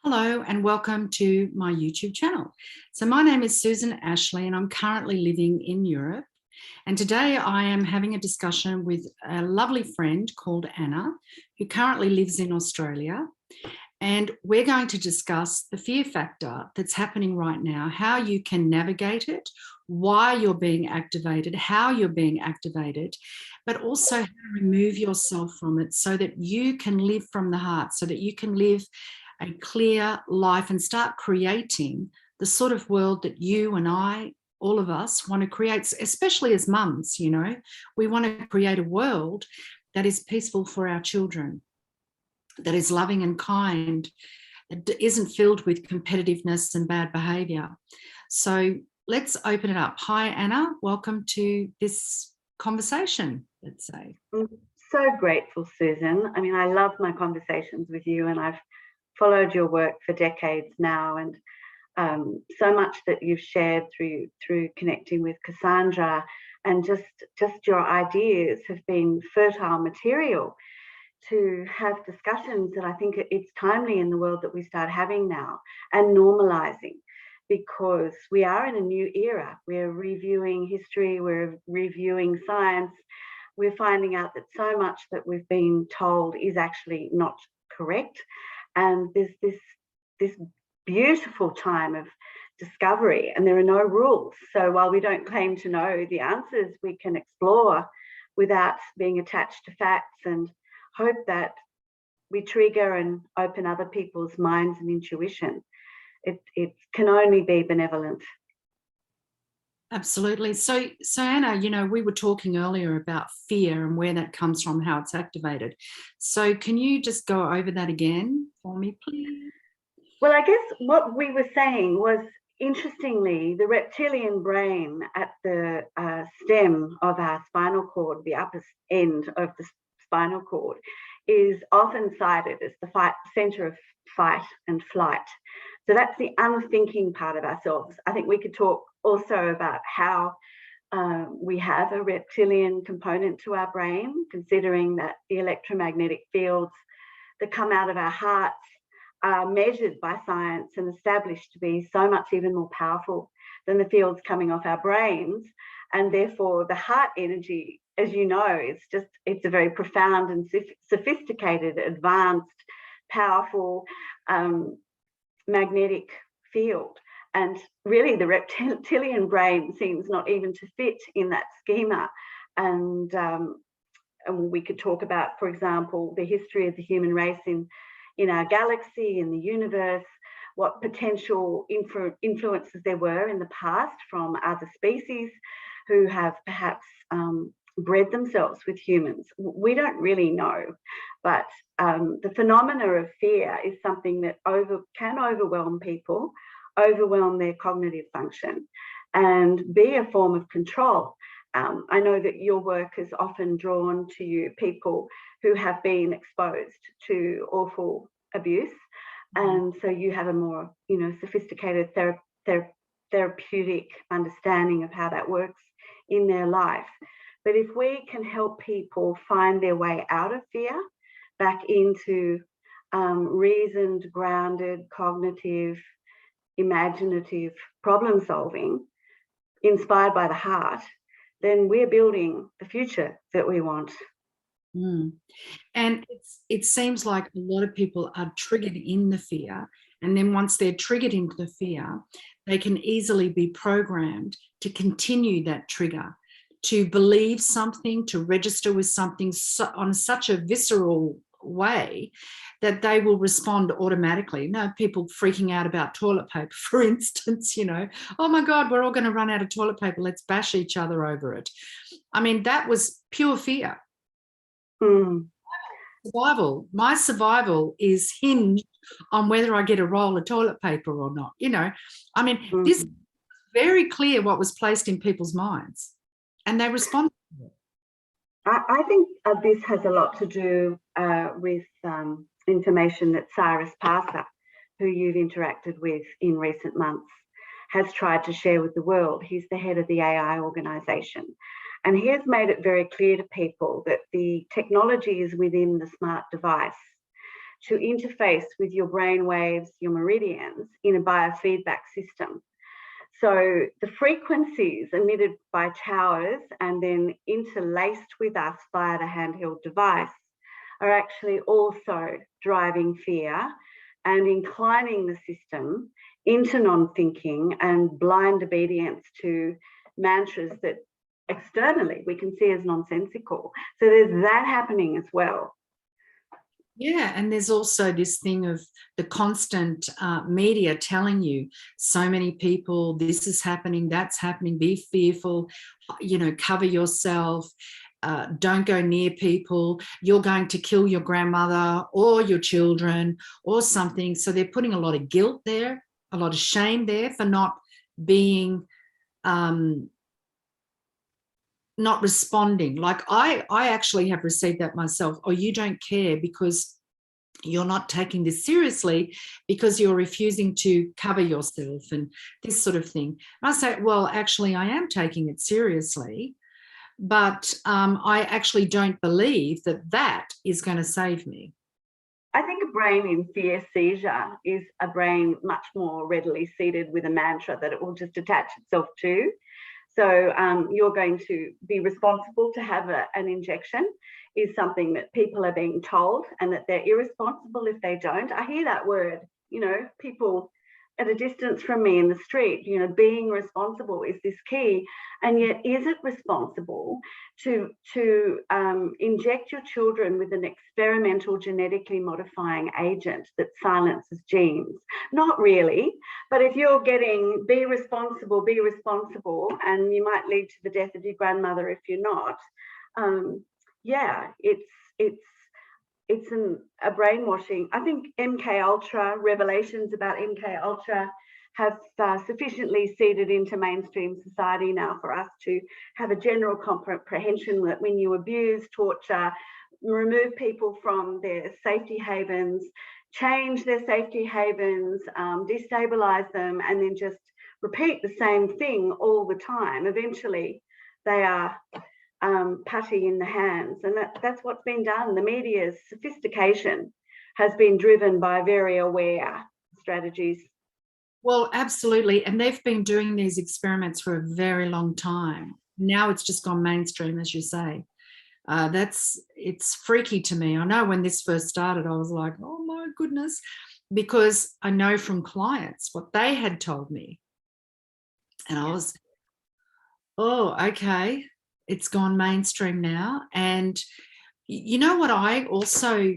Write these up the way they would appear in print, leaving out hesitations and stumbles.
Hello and welcome to my YouTube channel. So my name is Susan Ashley and I'm currently living in Europe. And today I am having a discussion with a lovely friend called Anna, who currently lives in Australia. And we're going to discuss the fear factor that's happening right now, how you can navigate it, why you're being activated, how you're being activated, but also how to remove yourself from it so that you can live from the heart, so that you can live a clear life and start creating the sort of world that you and I, all of us, want to create, especially as mums. You know, we want to create a world that is peaceful for our children, that is loving and kind, that isn't filled with competitiveness and bad behavior. So let's open it up. Hi, Anna. Welcome to this conversation, let's say. I'm so grateful, Susan. I mean, I love my conversations with you, and I've followed your work for decades now, and so much that you've shared through connecting with Kassandra, and just your ideas have been fertile material to have discussions that I think it's timely in the world that we start having now and normalizing, because we are in a new era. We're reviewing history, we're reviewing science, we're finding out that so much that we've been told is actually not correct. And there's this beautiful time of discovery, and there are no rules. So while we don't claim to know the answers, we can explore without being attached to facts, and hope that we trigger and open other people's minds and intuition. It can only be benevolent. Absolutely. So Anna, you know, we were talking earlier about fear and where that comes from, how it's activated. So can you just go over that again for me, please? Well, I guess what we were saying was, interestingly, the reptilian brain at the stem of our spinal cord, the upper end of the spinal cord, is often cited as the center of fight and flight. So that's the unthinking part of ourselves. I think we could talk also about how we have a reptilian component to our brain, considering that the electromagnetic fields that come out of our hearts are measured by science and established to be so much even more powerful than the fields coming off our brains. And therefore the heart energy, as you know, it's a very profound and sophisticated, advanced, powerful magnetic field. And really the reptilian brain seems not even to fit in that schema. And we could talk about, for example, the history of the human race in our galaxy, in the universe, what potential influences there were in the past from other species who have perhaps bred themselves with humans. We don't really know, but the phenomena of fear is something that can overwhelm people, overwhelm their cognitive function, and be a form of control. I know that your work is often drawn to you people who have been exposed to awful abuse, and so you have a more, sophisticated therapeutic understanding of how that works in their life. But if we can help people find their way out of fear, back into reasoned, grounded, cognitive, imaginative problem solving, inspired by the heart, then we're building the future that we want. And it seems like a lot of people are triggered in the fear, and then once they're triggered into the fear, they can easily be programmed to continue that trigger, to believe something, to register with something on such a visceral way that they will respond automatically. People freaking out about toilet paper, for instance, oh my God, we're all going to run out of toilet paper, let's bash each other over it. I mean, that was pure fear. Survival. My survival is hinged on whether I get a roll of toilet paper or not. I mean, this is very clear what was placed in people's minds, and they responded to it. I think this has a lot to do with information that Cyrus Parser, who you've interacted with in recent months, has tried to share with the world. He's the head of the AI organisation. And he has made it very clear to people that the technology is within the smart device. to interface with your brain waves, your meridians, in a biofeedback system. So the frequencies emitted by towers and then interlaced with us via the handheld device are actually also driving fear and inclining the system into non-thinking and blind obedience to mantras that externally we can see as nonsensical. So there's that happening as well. Yeah, and there's also this thing of the constant media telling you, so many people, this is happening, that's happening, be fearful, you know, cover yourself, don't go near people, you're going to kill your grandmother or your children or something. So they're putting a lot of guilt there, a lot of shame there for not being not responding. Like I actually have received that myself. Oh, you don't care because you're not taking this seriously, because you're refusing to cover yourself and this sort of thing. And I say, well, actually I am taking it seriously, but I actually don't believe that that is going to save me. I think a brain in fear seizure is a brain much more readily seated with a mantra that it will just attach itself to. So you're going to be responsible to have an injection is something that people are being told, and that they're irresponsible if they don't. I hear that word, you know, people at a distance from me in the street, you know, being responsible is this key. And yet, is it responsible to inject your children with an experimental genetically modifying agent that silences genes? Not really. But if you're getting be responsible, and you might lead to the death of your grandmother if you're not, yeah, it's a brainwashing. I think MK Ultra, revelations about MK Ultra have sufficiently seeded into mainstream society now for us to have a general comprehension that when you abuse, torture, remove people from their safety havens, change their safety havens, destabilize them, and then just repeat the same thing all the time, eventually they are putty in the hands. And that's what's been done. The media's sophistication has been driven by very aware strategies. Well, absolutely. And they've been doing these experiments for a very long time. Now it's just gone mainstream, as you say. It's freaky to me. I know when this first started, I was like, oh my goodness, because I know from clients what they had told me. And I was, oh, okay, it's gone mainstream now. And you know what I also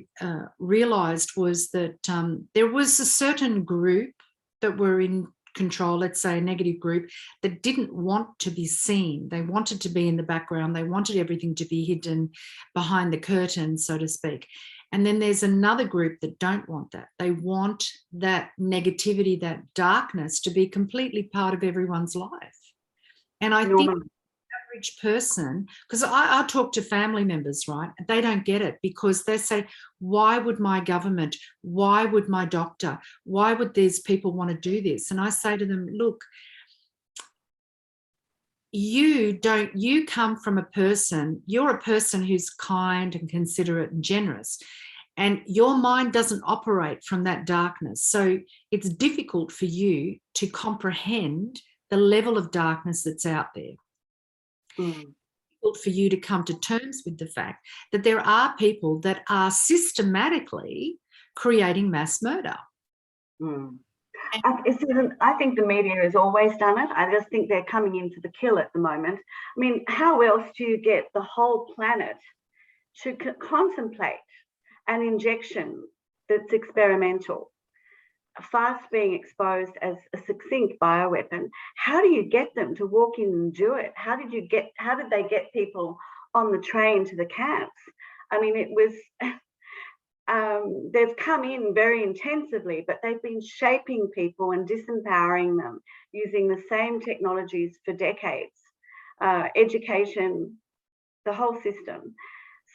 realized was that there was a certain group that were in control, let's say a negative group, that didn't want to be seen. They wanted to be in the background. They wanted everything to be hidden behind the curtain, so to speak. And then there's another group that don't want that. They want that negativity, that darkness to be completely part of everyone's life. And I think the average person, because I talk to family members, right? They don't get it, because they say, why would my government, why would my doctor, why would these people want to do this? And I say to them, look, you come from a person, you're a person who's kind and considerate and generous, and your mind doesn't operate from that darkness. So it's difficult for you to comprehend the level of darkness that's out there. Difficult for you to come to terms with the fact that there are people that are systematically creating mass murder. I think the media has always done it. I just think they're coming into the kill at the moment. I mean, how else do you get the whole planet to contemplate an injection that's experimental, fast being exposed as a succinct bioweapon? How do you get them to walk in and do it? How did they get people on the train to the camps? I mean, it was they've come in very intensively, but they've been shaping people and disempowering them using the same technologies for decades. Education, the whole system.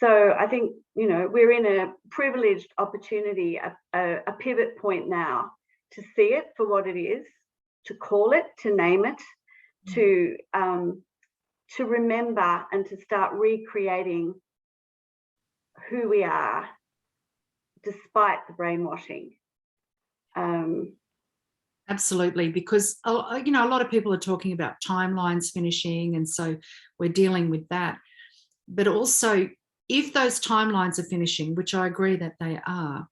So I think, you know, we're in a privileged opportunity, a pivot point now, to see it for what it is, to call it, to name it, to remember and to start recreating who we are, despite the brainwashing. Absolutely, because a lot of people are talking about timelines finishing, and so we're dealing with that. But also, if those timelines are finishing, which I agree that they are,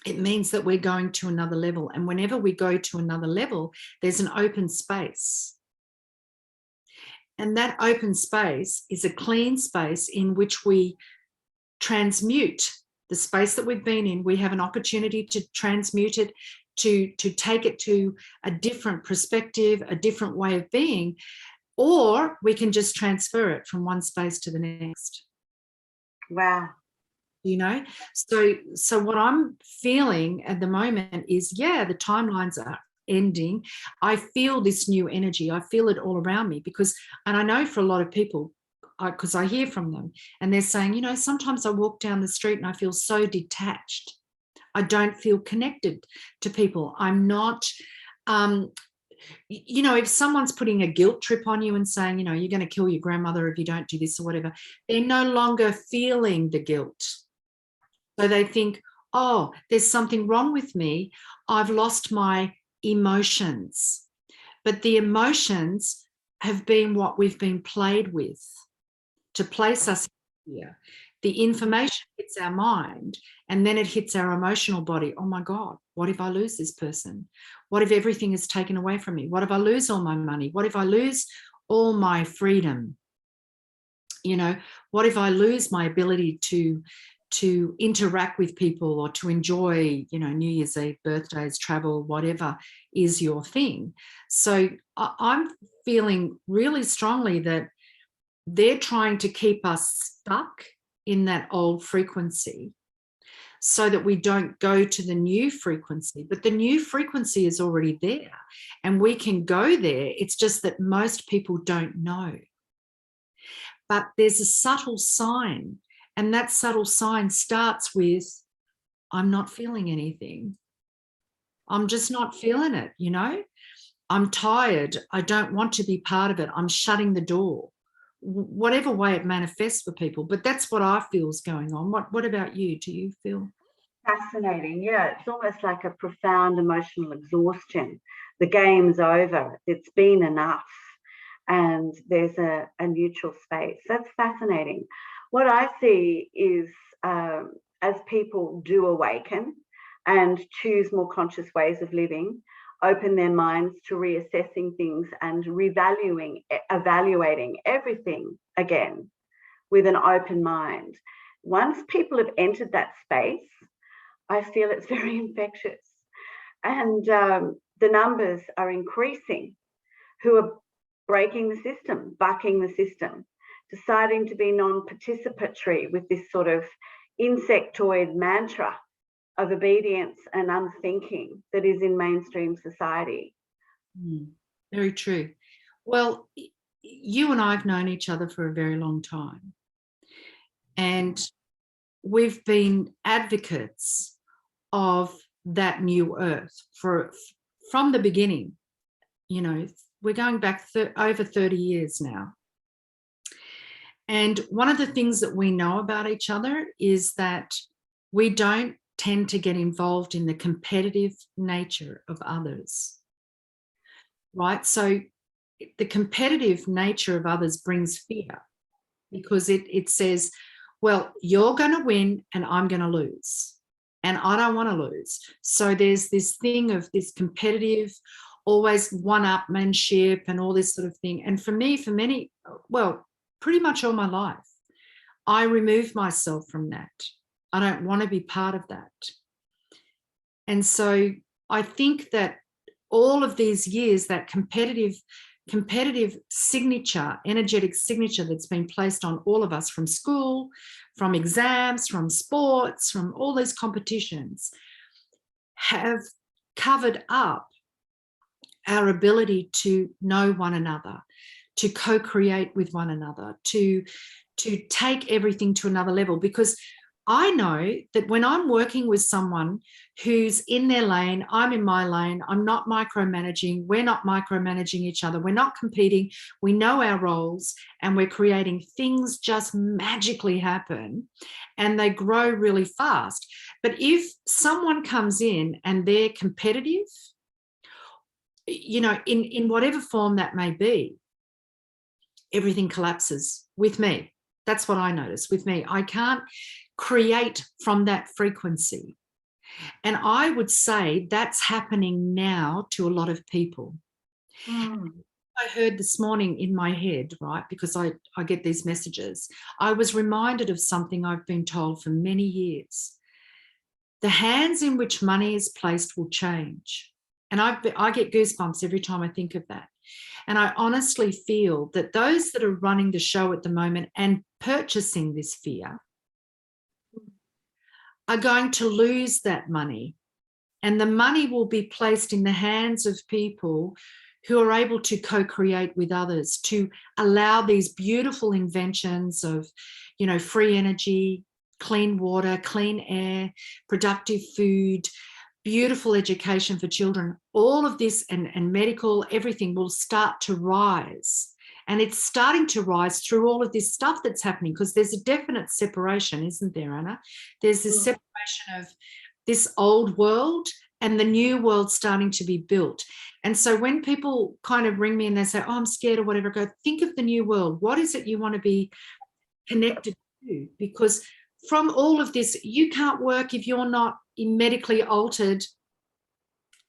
it means that we're going to another level. And whenever we go to another level, there's an open space. And that open space is a clean space in which we transmute the space that we've been in. We have an opportunity to transmute it, to take it to a different perspective, a different way of being, or we can just transfer it from one space to the next. Wow. So what I'm feeling at the moment is, yeah, the timelines are ending. I feel this new energy. I feel it all around me and I know for a lot of people, because I hear from them, and they're saying, sometimes I walk down the street and I feel so detached. I don't feel connected to people. I'm not, if someone's putting a guilt trip on you and saying, you're going to kill your grandmother if you don't do this or whatever, they're no longer feeling the guilt. So they think, oh, there's something wrong with me. I've lost my emotions. But the emotions have been what we've been played with to place us here. The information hits our mind, and then it hits our emotional body. Oh my God, what if I lose this person? What if everything is taken away from me? What if I lose all my money? What if I lose all my freedom? What if I lose my ability to interact with people or to enjoy, New Year's Eve, birthdays, travel, whatever is your thing? So I'm feeling really strongly that they're trying to keep us stuck in that old frequency so that we don't go to the new frequency. But the new frequency is already there and we can go there. It's just that most people don't know. But there's a subtle sign, and that subtle sign starts with, I'm not feeling anything. I'm just not feeling it, I'm tired. I don't want to be part of it. I'm shutting the door. Whatever way it manifests for people. But that's what I feel is going on. What about you? Do you feel? Fascinating. Yeah, it's almost like a profound emotional exhaustion. The game's over. It's been enough. And there's a neutral space. That's fascinating. What I see is as people do awaken and choose more conscious ways of living, open their minds to reassessing things and evaluating everything again with an open mind. Once people have entered that space, I feel it's very infectious. And the numbers are increasing who are breaking the system, bucking the system, deciding to be non-participatory with this sort of insectoid mantra of obedience and unthinking that is in mainstream society. Very true. Well, you and I have known each other for a very long time. And we've been advocates of that new earth from the beginning. We're going back over 30 years now. And one of the things that we know about each other is that we don't tend to get involved in the competitive nature of others, right? So the competitive nature of others brings fear because it says, well, you're going to win and I'm going to lose. And I don't want to lose. So there's this thing of this competitive, always one-upmanship and all this sort of thing. And for me, pretty much all my life, I removed myself from that. I don't want to be part of that. And so I think that all of these years, that competitive signature, energetic signature that's been placed on all of us from school, from exams, from sports, from all these competitions, have covered up our ability to know one another, to co-create with one another, to take everything to another level. Because I know that when I'm working with someone who's in their lane, I'm in my lane, I'm not micromanaging, we're not micromanaging each other, we're not competing, we know our roles and we're creating things just magically happen and they grow really fast. But if someone comes in and they're competitive, you know, in whatever form that may be, everything collapses with me. That's what I notice with me. I can't create from that frequency. And I would say that's happening now to a lot of people. I heard this morning in my head, right, because I get these messages, I was reminded of something I've been told for many years. The hands in which money is placed will change. And I get goosebumps every time I think of that. And I honestly feel that those that are running the show at the moment and purchasing this fear are going to lose that money. And the money will be placed in the hands of people who are able to co-create with others, to allow these beautiful inventions of, you know, free energy, clean water, clean air, productive food, beautiful education for children. All of this and medical, everything will start to rise. And it's starting to rise through all of this stuff that's happening, because there's a definite separation, isn't there, Anna? There's this separation of this old world and the new world starting to be built. And so when people kind of ring me and they say, oh, I'm scared or whatever, I go, think of the new world. What is it you want to be connected to? Because from all of this, you can't work if you're not medically altered.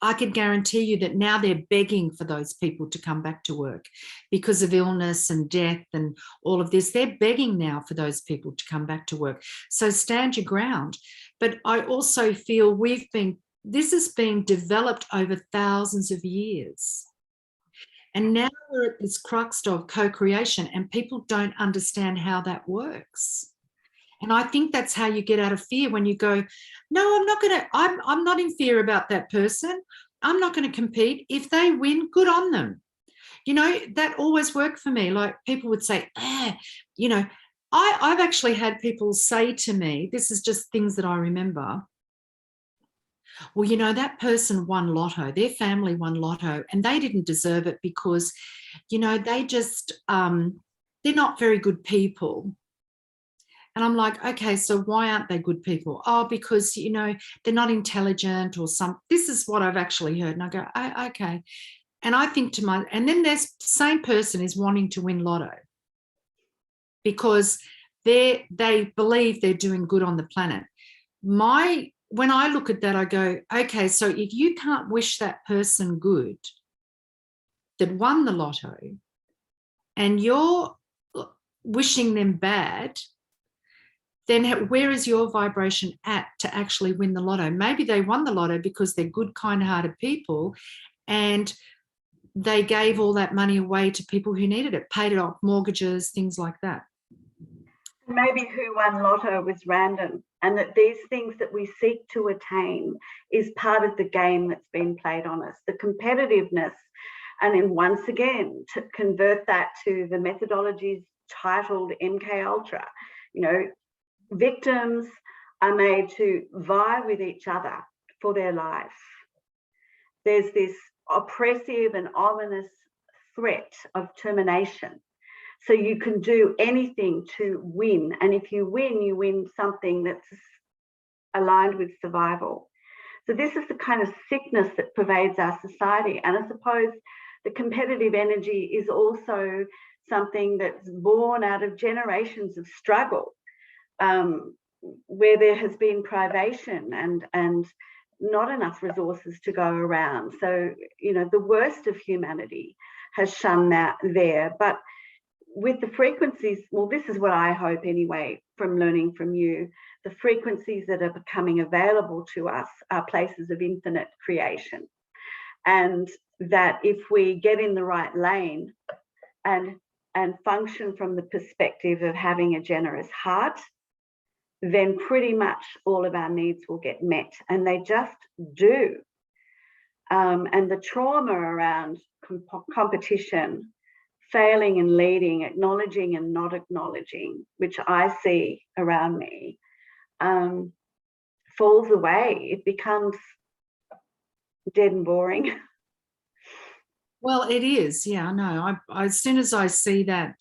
I can guarantee you that now they're begging for those people to come back to work because of illness and death and all of this. They're begging now for those people to come back to work. So stand your ground. But I also feel this has been developed over thousands of years. And now we're at this crux of co-creation, and people don't understand how that works. And I think that's how you get out of fear, when you go, no, I'm not in fear about that person. I'm not going to compete. If they win, good on them. You know, that always worked for me. Like people would say, you know, I've actually had people say to me, this is just things that I remember, well, you know, that person won lotto, their family won lotto, and they didn't deserve it because, you know, they just, they're not very good people. And I'm like, okay, so why aren't they good people? Oh, because, you know, they're not intelligent or this is what I've actually heard. And I go, oh, okay. And I think and then this same person is wanting to win lotto because they believe they're doing good on the planet. When I look at that, I go, okay, so if you can't wish that person good that won the lotto and you're wishing them bad, then where is your vibration at to actually win the lotto? Maybe they won the lotto because they're good, kind-hearted people and they gave all that money away to people who needed it, paid it off, mortgages, things like that. Maybe who won lotto was random, and that these things that we seek to attain is part of the game that's been played on us, the competitiveness. And then once again, to convert that to the methodologies titled MK Ultra, you know, victims are made to vie with each other for their life. There's this oppressive and ominous threat of termination. So you can do anything to win. And if you win something that's aligned with survival. So this is the kind of sickness that pervades our society. And I suppose the competitive energy is also something that's born out of generations of struggle, where there has been privation and not enough resources to go around. So, you know, the worst of humanity has shunned that there. But with the frequencies, well, this is what I hope anyway, from learning from you, the frequencies that are becoming available to us are places of infinite creation. And that if we get in the right lane and function from the perspective of having a generous heart, then pretty much all of our needs will get met, and they just do. And the trauma around competition, failing and leading, acknowledging and not acknowledging, which I see around me, falls away. It becomes dead and boring. Well, it is. Yeah, I know. As soon as I see that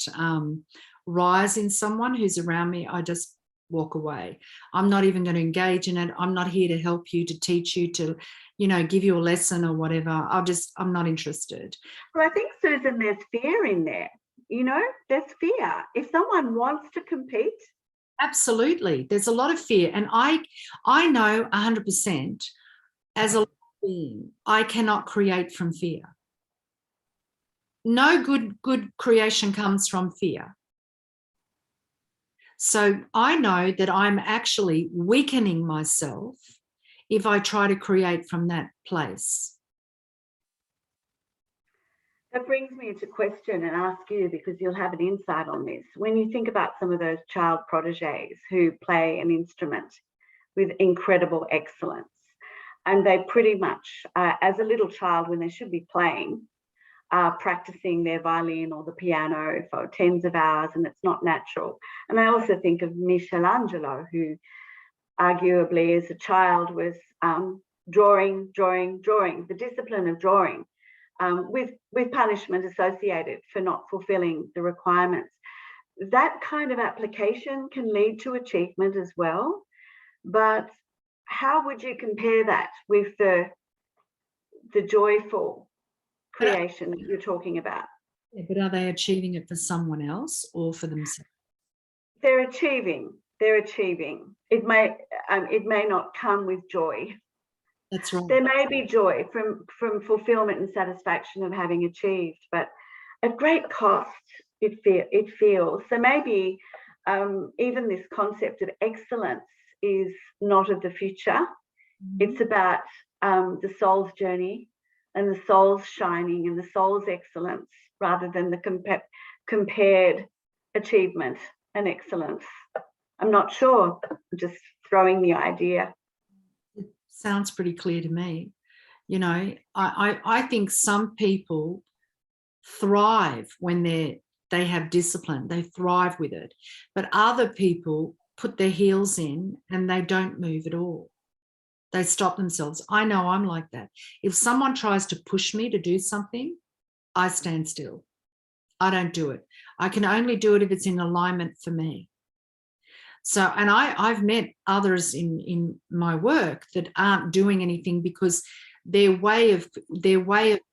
rise in someone who's around me, I just walk away. I'm not even going to engage in it. I'm not here to help you, to teach you, to, give you a lesson or whatever. I'm not interested. Well, I think, Susan, there's fear in there. There's fear. If someone wants to compete. Absolutely. There's a lot of fear. And I know 100% as a being, I cannot create from fear. No good creation comes from fear. So I know that I'm actually weakening myself if I try to create from that place. That brings me to question and ask you, because you'll have an insight on this. When you think about some of those child prodigies who play an instrument with incredible excellence, and they pretty much, as a little child, when they should be playing, are practicing their violin or the piano for tens of hours, and it's not natural. And I also think of Michelangelo, who arguably as a child was drawing, the discipline of drawing, with punishment associated for not fulfilling the requirements. That kind of application can lead to achievement as well. But how would you compare that with the joyful creation that you're talking about? Yeah, but are they achieving it for someone else or for themselves? They're achieving. It may not come with joy. That's right. There may be joy from fulfillment and satisfaction of having achieved, but at great cost, it feels. So maybe even this concept of excellence is not of the future. It's about the soul's journey and the soul's shining and the soul's excellence, rather than the compared achievement and excellence. I'm not sure. I'm just throwing the idea. It sounds pretty clear to me. I think some people thrive when they have discipline. They thrive with it. But other people put their heels in and they don't move at all. They stop themselves. I know I'm like that. If someone tries to push me to do something, I stand still. I don't do it. I can only do it if it's in alignment for me. So, and I've met others in my work that aren't doing anything because their way of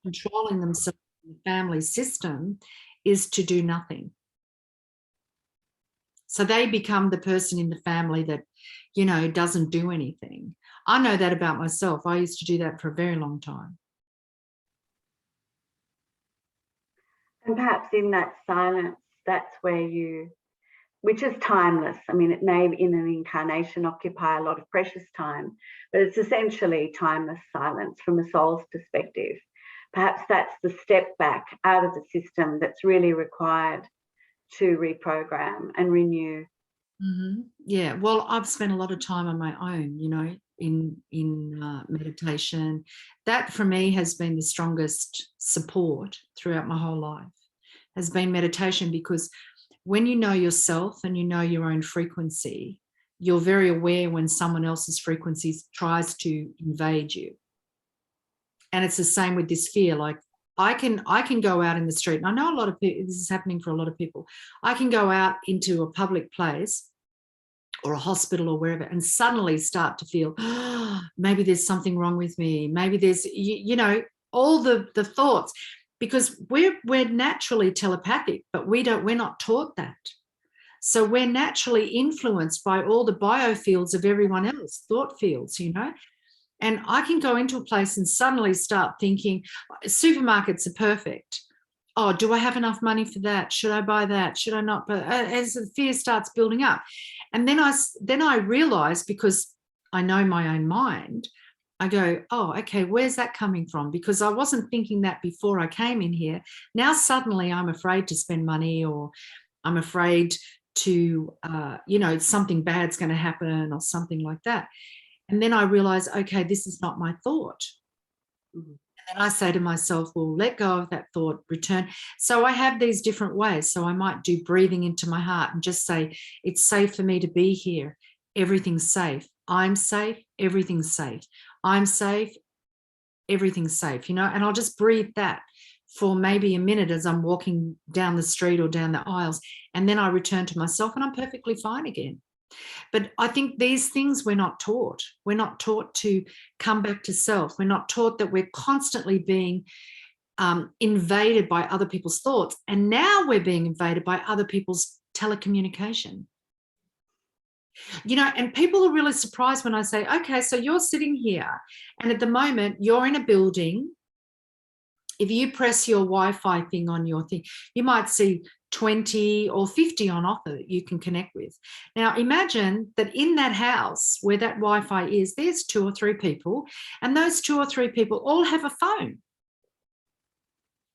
controlling themselves in the family system is to do nothing. So they become the person in the family that, doesn't do anything. I know that about myself. I used to do that for a very long time. And perhaps in that silence, that's where which is timeless. I mean, it may in an incarnation occupy a lot of precious time, but it's essentially timeless silence from a soul's perspective. Perhaps that's the step back out of the system that's really required to reprogram and renew. Mm-hmm. Yeah, well, I've spent a lot of time on my own, in meditation. That for me has been the strongest support throughout my whole life, has been meditation, because when you know yourself and you know your own frequency, you're very aware when someone else's frequency tries to invade you. And it's the same with this fear. Like I can go out in the street, and I know a lot of people, this is happening for a lot of people. I can go out into a public place or a hospital or wherever and suddenly start to feel, maybe there's something wrong with me. Maybe there's, all the thoughts, because we're naturally telepathic, but we're not taught that. So we're naturally influenced by all the biofields of everyone else, thought fields, And I can go into a place and suddenly start thinking, supermarkets are perfect. Oh, do I have enough money for that? Should I buy that? Should I not? But as the fear starts building up. And then I realize, because I know my own mind, I go, oh, okay, where's that coming from? Because I wasn't thinking that before I came in here. Now suddenly I'm afraid to spend money, or I'm afraid to, something bad's going to happen or something like that. And then I realize, okay, this is not my thought. Mm-hmm. And I say to myself, well, let go of that thought, return. So I have these different ways. So I might do breathing into my heart and just say, it's safe for me to be here. Everything's safe. I'm safe. Everything's safe. I'm safe. Everything's safe, and I'll just breathe that for maybe a minute as I'm walking down the street or down the aisles. And then I return to myself and I'm perfectly fine again. But I think these things we're not taught. We're not taught to come back to self. We're not taught that we're constantly being invaded by other people's thoughts. And now we're being invaded by other people's telecommunication. You know, and people are really surprised when I say, okay, so you're sitting here and at the moment you're in a building. If you press your Wi-Fi thing on your thing, you might see 20 or 50 on offer that you can connect with. Now, imagine that in that house where that Wi-Fi is, there's 2 or 3 people, and those 2 or 3 people all have a phone.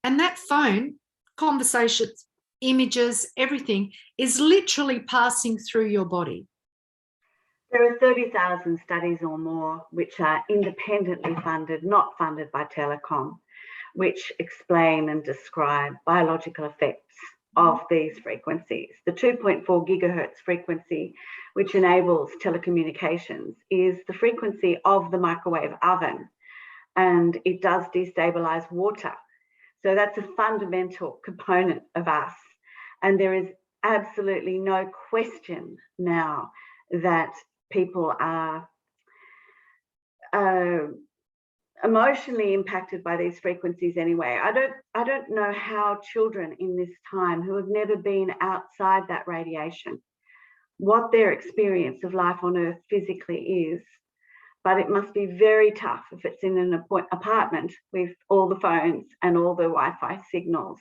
And that phone, conversations, images, everything is literally passing through your body. There are 30,000 studies or more which are independently funded, not funded by Telecom, which explain and describe biological effects of these frequencies. The 2.4 gigahertz frequency, which enables telecommunications, is the frequency of the microwave oven, and it does destabilize water. So that's a fundamental component of us. And there is absolutely no question now that people are emotionally impacted by these frequencies anyway. I don't know how children in this time who have never been outside that radiation, what their experience of life on Earth physically is, but it must be very tough if it's in an apartment with all the phones and all the Wi-Fi signals.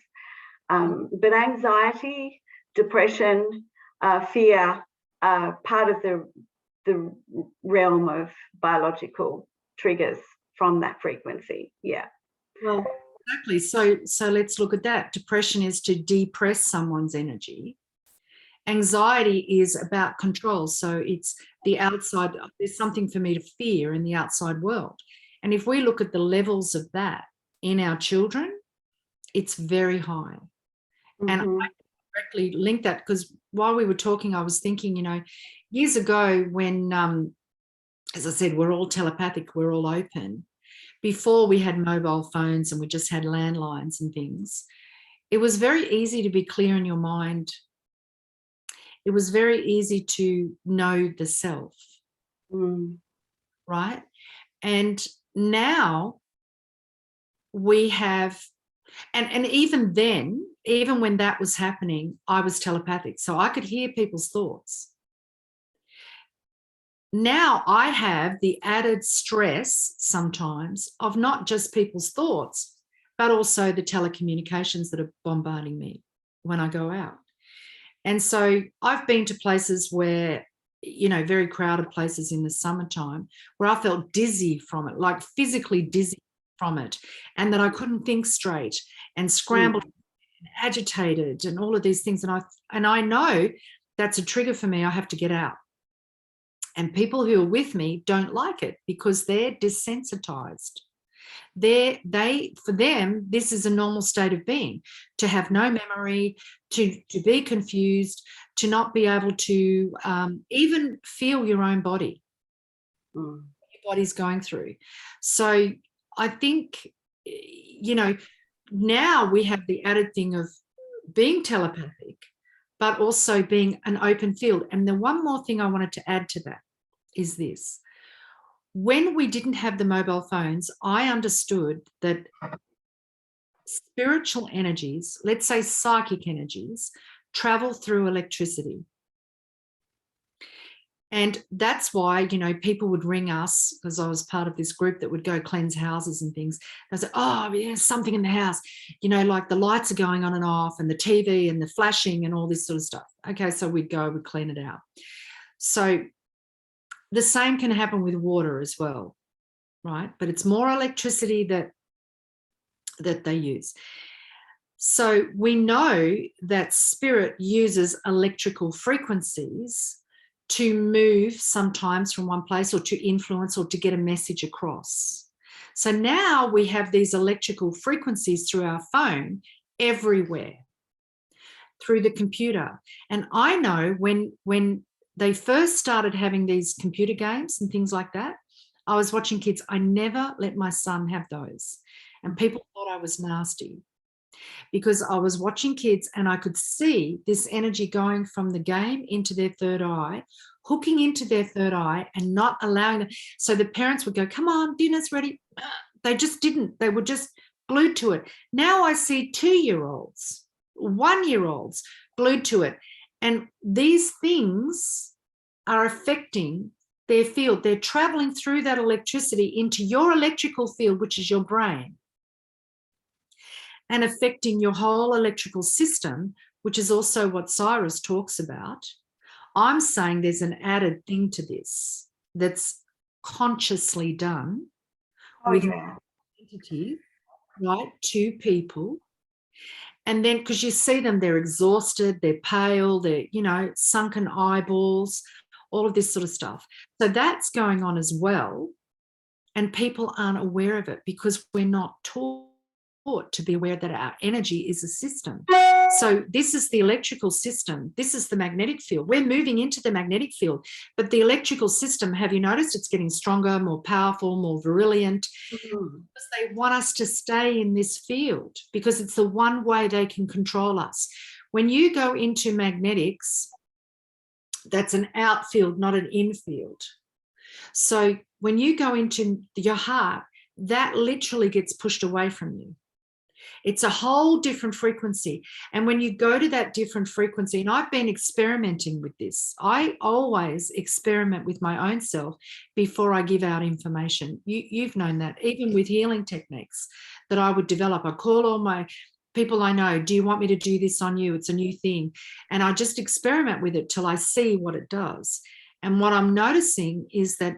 But anxiety, depression, fear are part of the realm of biological triggers from that frequency. Yeah. Well, exactly. So let's look at that. Depression is to depress someone's energy. Anxiety is about control. So it's the outside. There's something for me to fear in the outside world. And if we look at the levels of that in our children, it's very high. Mm-hmm. And I directly link that because while we were talking, I was thinking, you know, years ago when, as I said, we're all telepathic, we're all open. Before we had mobile phones and we just had landlines and things, it was very easy to be clear in your mind. It was very easy to know the self, right? And now we have, and even then, even when that was happening, I was telepathic, so I could hear people's thoughts. Now I have the added stress sometimes of not just people's thoughts, but also the telecommunications that are bombarding me when I go out. And so I've been to places where, you know, very crowded places in the summertime where I felt dizzy from it, like physically dizzy from it, and that I couldn't think straight and scrambled and agitated and all of these things. And I know that's a trigger for me. I have to get out. And people who are with me don't like it because they're desensitized. For them, this is a normal state of being, to have no memory, to be confused, to not be able to even feel your own body, what your body's going through. So I think, you know, now we have the added thing of being telepathic, but also being an open field. And the one more thing I wanted to add to that is this. When we didn't have the mobile phones, I understood that spiritual energies, let's say psychic energies, travel through electricity. And that's why, you know, people would ring us, because I was part of this group that would go cleanse houses and things. They say, oh, yeah, something in the house, you know, like the lights are going on and off and the TV and the flashing and all this sort of stuff. Okay, so we'd clean it out. So the same can happen with water as well, right? But it's more electricity that they use. So we know that spirit uses electrical frequencies to move sometimes from one place or to influence or to get a message across. So now we have these electrical frequencies through our phone everywhere, through the computer. And I know when they first started having these computer games and things like that, I was watching kids. I never let my son have those. And people thought I was nasty because I was watching kids and I could see this energy going from the game into their third eye, hooking into their third eye and not allowing them. So the parents would go, come on, dinner's ready. They just didn't. They were just glued to it. Now I see 2-year-olds, 1-year-olds glued to it. And these things are affecting their field. They're traveling through that electricity into your electrical field, which is your brain, and affecting your whole electrical system, which is also what Cyrus talks about. I'm saying there's an added thing to this that's consciously done with entity, right, to people. And then, because you see them, they're exhausted, they're pale, they're, you know, sunken eyeballs, all of this sort of stuff. So that's going on as well. And people aren't aware of it because we're not taught to be aware that our energy is a system. So this is the electrical system. This is the magnetic field. We're moving into the magnetic field, but the electrical system, have you noticed it's getting stronger, more powerful, more virulent? Because they want us to stay in this field because it's the one way they can control us. When you go into magnetics, that's an outfield, not an infield. So when you go into your heart, that literally gets pushed away from you. It's a whole different frequency. And when you go to that different frequency, and I've been experimenting with this, I always experiment with my own self before I give out information. You've known that, even with healing techniques that I would develop. I call all my people I know, do you want me to do this on you? It's a new thing. And I just experiment with it till I see what it does. And what I'm noticing is that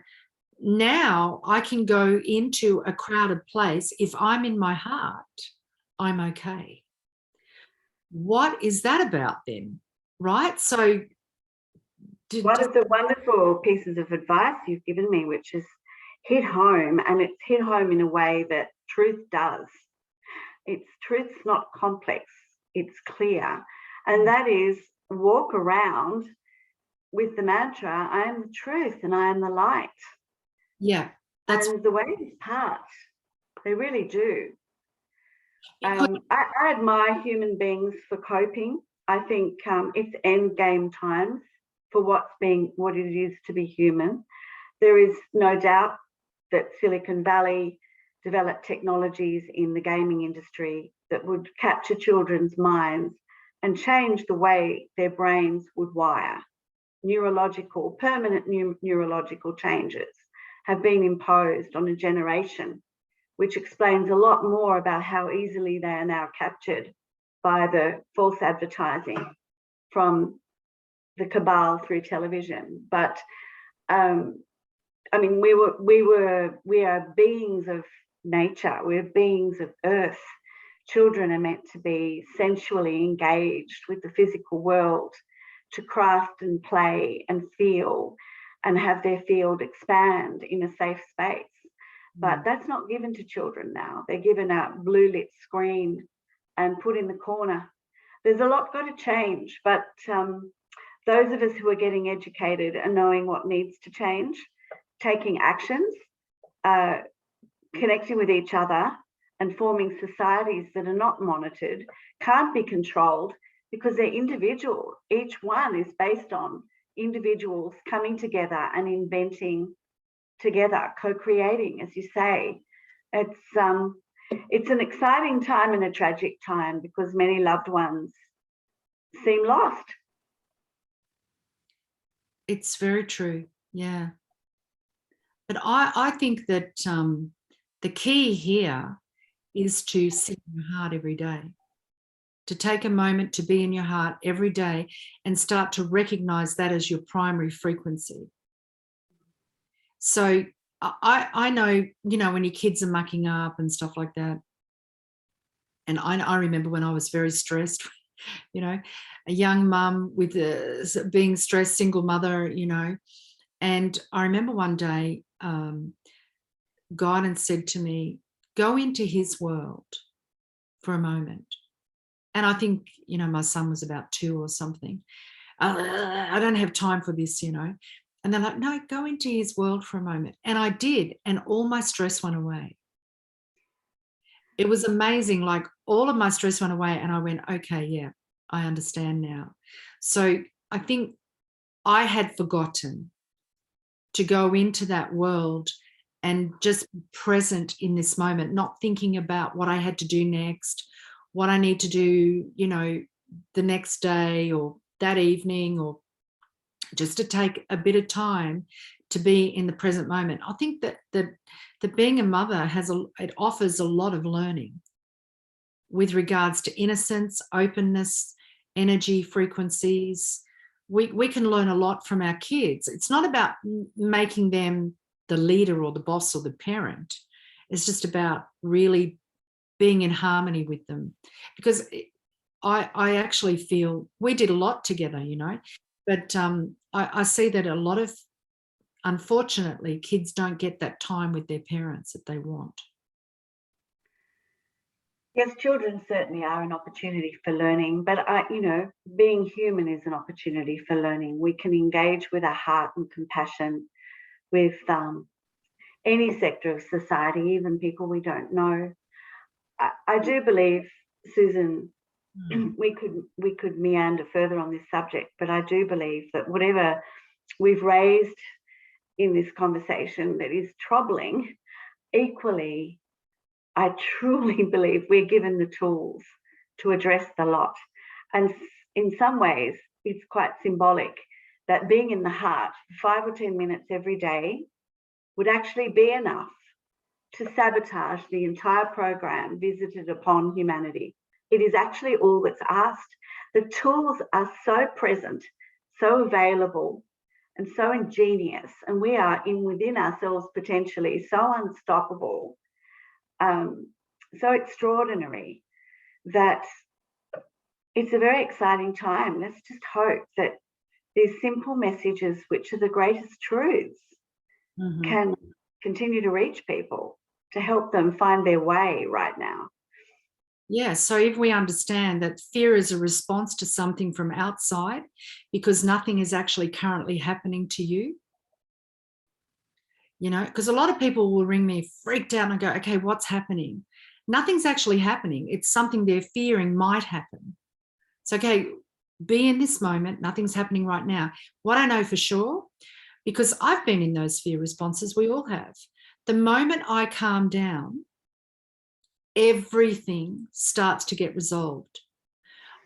now I can go into a crowded place. If I'm in my heart, I'm okay. What is that about then? Right? So one of the wonderful pieces of advice you've given me, which is hit home, and it's hit home in a way that truth does. Truth's not complex, it's clear. And that is, walk around with the mantra, I am the truth and I am the light. Yeah. And the waves part, they really do. I admire human beings for coping. I think it's end game times for what it is to be human. There is no doubt that Silicon Valley developed technologies in the gaming industry that would capture children's minds and change the way their brains would wire. Permanent neurological changes have been imposed on a generation, which explains a lot more about how easily they are now captured by the false advertising from the cabal through television. But I mean, we are beings of nature. We're beings of earth. Children are meant to be sensually engaged with the physical world, to craft and play and feel and have their field expand in a safe space. But that's not given to children now. They're given a blue lit screen and put in the corner. There's a lot got to change, but those of us who are getting educated and knowing what needs to change, taking actions, connecting with each other and forming societies that are not monitored, can't be controlled because they're individual. Each one is based on individuals coming together and inventing together, co-creating, as you say. It's an exciting time and a tragic time because many loved ones seem lost. It's very true, yeah. But I think that the key here is to sit in your heart every day, to take a moment to be in your heart every day and start to recognize that as your primary frequency. So I know, you know, when your kids are mucking up and stuff like that, and I remember when I was very stressed, you know, a young mum with being stressed, single mother, you know, and I remember one day guidance said to me, go into his world for a moment. And I think, you know, my son was about 2 or something. I don't have time for this, you know. And they're like, no, go into his world for a moment. And I did, and all my stress went away. It was amazing. Like, all of my stress went away, and I went, okay, yeah, I understand now. So I think I had forgotten to go into that world and just be present in this moment, not thinking about what I had to do next, what I need to do, you know, the next day or that evening, or just to take a bit of time to be in the present moment. I think that being a mother it offers a lot of learning with regards to innocence, openness, energy, frequencies. We can learn a lot from our kids. It's not about making them the leader or the boss or the parent. It's just about really being in harmony with them. Because I actually feel we did a lot together, you know, but I see that a lot of, unfortunately, kids don't get that time with their parents that they want. Yes, children certainly are an opportunity for learning, but you know, being human is an opportunity for learning. We can engage with our heart and compassion with any sector of society, even people we don't know. I do believe, Susan, we could meander further on this subject, but I do believe that whatever we've raised in this conversation that is troubling, equally, I truly believe we're given the tools to address the lot. And in some ways, it's quite symbolic that being in the heart for 5 or 10 minutes every day would actually be enough to sabotage the entire program visited upon humanity. It is actually all that's asked. The tools are so present, so available, and so ingenious, and we are within ourselves potentially so unstoppable, so extraordinary, that it's a very exciting time. Let's just hope that these simple messages, which are the greatest truths, can continue to reach people to help them find their way right now. Yeah, so if we understand that fear is a response to something from outside because nothing is actually currently happening to you, you know, because a lot of people will ring me freaked out and go, okay, what's happening? Nothing's actually happening. It's something they're fearing might happen. So, okay, be in this moment. Nothing's happening right now. What I know for sure, because I've been in those fear responses, we all have. The moment I calm down, everything starts to get resolved.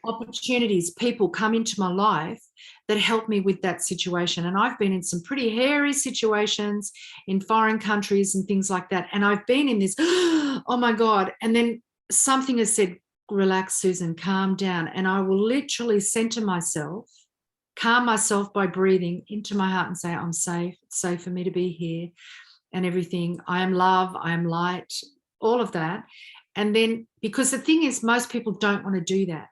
Opportunities, people come into my life that help me with that situation. And I've been in some pretty hairy situations in foreign countries and things like that. And I've been in this, oh my God. And then something has said, relax, Susan, calm down. And I will literally center myself, calm myself by breathing into my heart and say, I'm safe. It's safe for me to be here and everything. I am love. I am light, all of that. And then, because the thing is, most people don't want to do that.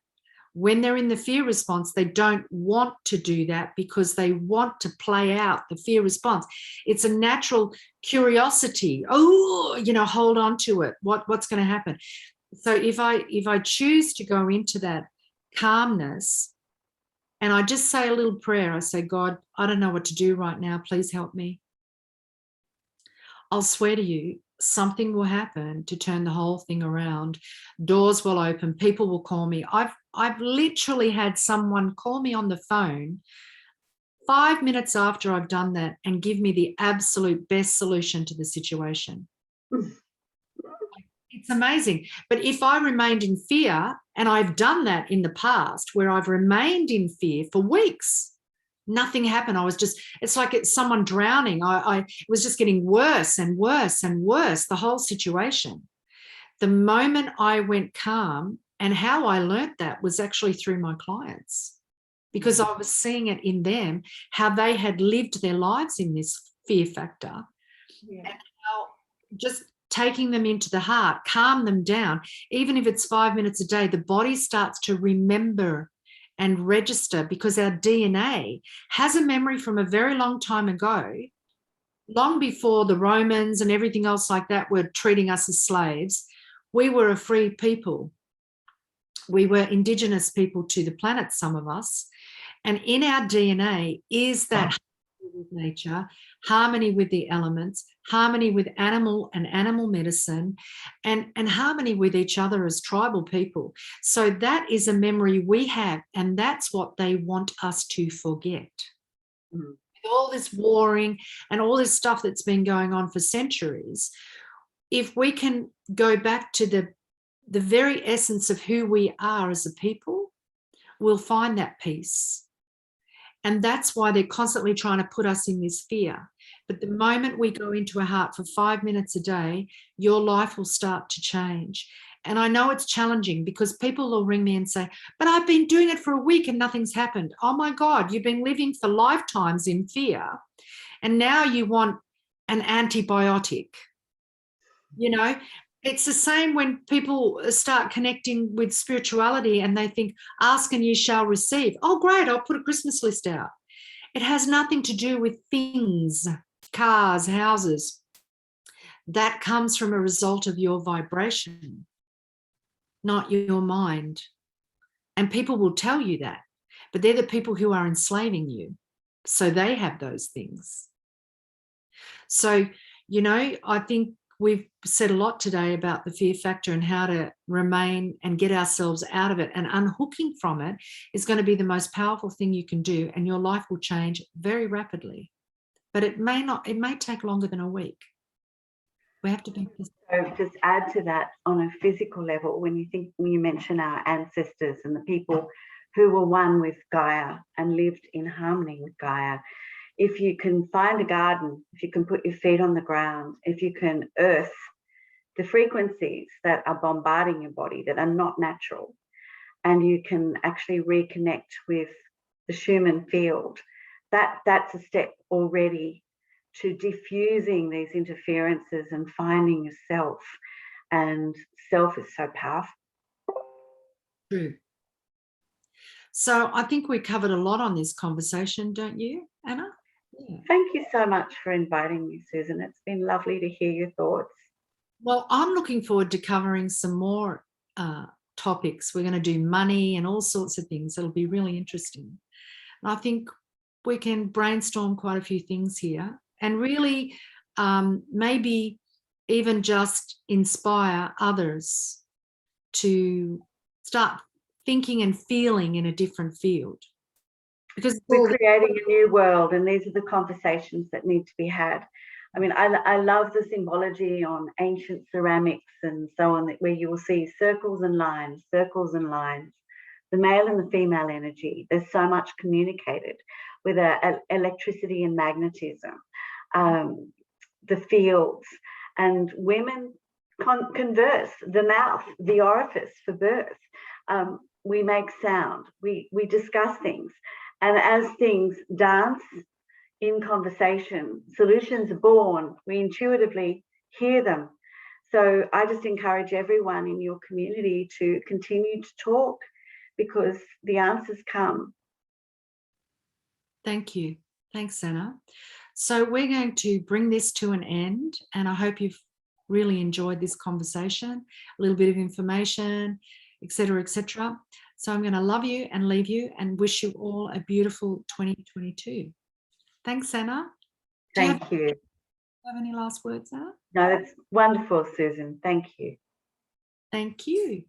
When they're in the fear response, they don't want to do that because they want to play out the fear response. It's a natural curiosity. Oh, you know, hold on to it. What's going to happen? So if I choose to go into that calmness and I just say a little prayer, I say, God, I don't know what to do right now. Please help me. I'll swear to you, something will happen to turn the whole thing around. Doors will open. People will call me. I've literally had someone call me on the phone 5 minutes after I've done that and give me the absolute best solution to the situation. It's amazing. But if I remained in fear, and I've done that in the past where I've remained in fear for weeks, nothing happened. I was just, it's like it's someone drowning. It was just getting worse and worse and worse, the whole situation. The moment I went calm, and how I learnt that was actually through my clients, because I was seeing it in them, how they had lived their lives in this fear factor, and how just taking them into the heart, calm them down. Even if it's 5 minutes a day, the body starts to remember and register, because our DNA has a memory from a very long time ago, long before the Romans and everything else like that were treating us as slaves. We were a free people. We were indigenous people to the planet, some of us. And in our DNA is that harmony with nature, harmony with the elements, harmony with animal and animal medicine, and harmony with each other as tribal people. So that is a memory we have, and that's what they want us to forget. With all this warring and all this stuff that's been going on for centuries, if we can go back to the very essence of who we are as a people, we'll find that peace. And that's why they're constantly trying to put us in this fear. But the moment we go into a heart for 5 minutes a day, your life will start to change. And I know it's challenging because people will ring me and say, but I've been doing it for a week and nothing's happened. Oh my God, you've been living for lifetimes in fear. And now you want an antibiotic. You know, it's the same when people start connecting with spirituality and they think, ask and you shall receive. Oh, great, I'll put a Christmas list out. It has nothing to do with things, cars, houses. That comes from a result of your vibration, not your mind. And people will tell you that, but they're the people who are enslaving you. So they have those things. So, you know, I think we've said a lot today about the fear factor and how to remain and get ourselves out of it, and unhooking from it is going to be the most powerful thing you can do, and your life will change very rapidly. But it may take longer than a week. We have to be. So just add to that on a physical level, when you mention our ancestors and the people who were one with Gaia and lived in harmony with Gaia. If you can find a garden, if you can put your feet on the ground, if you can earth the frequencies that are bombarding your body that are not natural, and you can actually reconnect with the Schumann field, that's a step already to diffusing these interferences and finding yourself. And self is so powerful. True. So I think we covered a lot on this conversation, don't you, Anna? Yeah. Thank you so much for inviting me, Susan. It's been lovely to hear your thoughts. Well, I'm looking forward to covering some more topics. We're going to do money and all sorts of things. It'll be really interesting. And I think we can brainstorm quite a few things here and really maybe even just inspire others to start thinking and feeling in a different field. Because we're creating a new world, and these are the conversations that need to be had. I mean, I love the symbology on ancient ceramics and so on, where you will see circles and lines, the male and the female energy. There's so much communicated with electricity and magnetism, the fields, and women converse, the mouth, the orifice for birth. We make sound, we discuss things. And as things dance in conversation, solutions are born. We intuitively hear them. So I just encourage everyone in your community to continue to talk, because the answers come. Thank you. Thanks, Anna. So we're going to bring this to an end, and I hope you've really enjoyed this conversation, a little bit of information, etc., etc. So I'm going to love you and leave you and wish you all a beautiful 2022. Thanks, Anna. Thank you. Do you have any last words, Anna? No, that's wonderful, Susan. Thank you. Thank you.